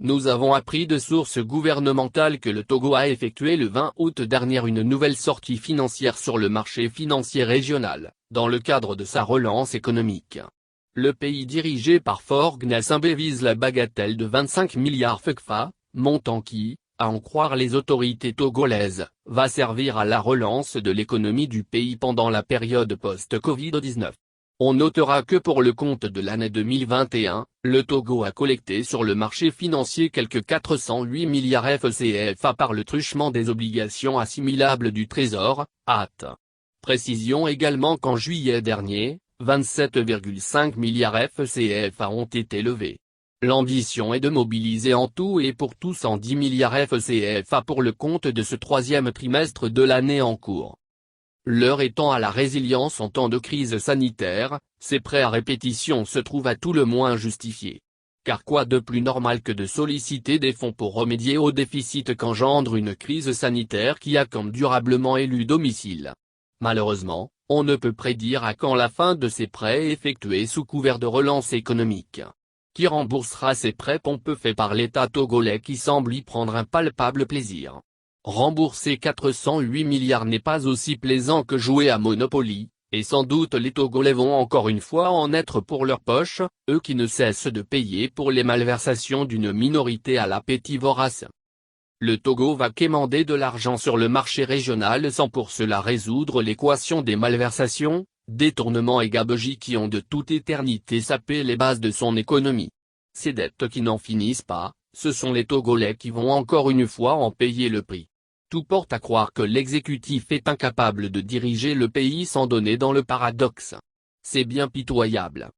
Nous avons appris de sources gouvernementales que le Togo a effectué le 20 août dernier une nouvelle sortie financière sur le marché financier régional, dans le cadre de sa relance économique. Le pays dirigé par Faure Gnassingbé vise la bagatelle de 25 milliards CFA, montant qui, à en croire les autorités togolaises, va servir à la relance de l'économie du pays pendant la période post-Covid-19. On notera que pour le compte de l'année 2021, le Togo a collecté sur le marché financier quelques 408 milliards FCFA par le truchement des obligations assimilables du Trésor, AT. Précision également qu'en juillet dernier, 27,5 milliards FCFA ont été levés. L'ambition est de mobiliser en tout et pour tout 110 milliards FCFA pour le compte de ce troisième trimestre de l'année en cours. L'heure étant à la résilience en temps de crise sanitaire, ces prêts à répétition se trouvent à tout le moins justifiés. Car quoi de plus normal que de solliciter des fonds pour remédier au déficit qu'engendre une crise sanitaire qui a comme durablement élu domicile. Malheureusement, on ne peut prédire à quand la fin de ces prêts effectués sous couvert de relance économique. Qui remboursera ces prêts pompeux faits par l'État togolais qui semble y prendre un palpable plaisir? Rembourser 408 milliards n'est pas aussi plaisant que jouer à Monopoly, et sans doute les Togolais vont encore une fois en être pour leur poche, eux qui ne cessent de payer pour les malversations d'une minorité à l'appétit vorace. Le Togo va quémander de l'argent sur le marché régional sans pour cela résoudre l'équation des malversations, détournements et gabegies qui ont de toute éternité sapé les bases de son économie. Ces dettes qui n'en finissent pas, ce sont les Togolais qui vont encore une fois en payer le prix. Tout porte à croire que l'exécutif est incapable de diriger le pays sans donner dans le paradoxe. C'est bien pitoyable.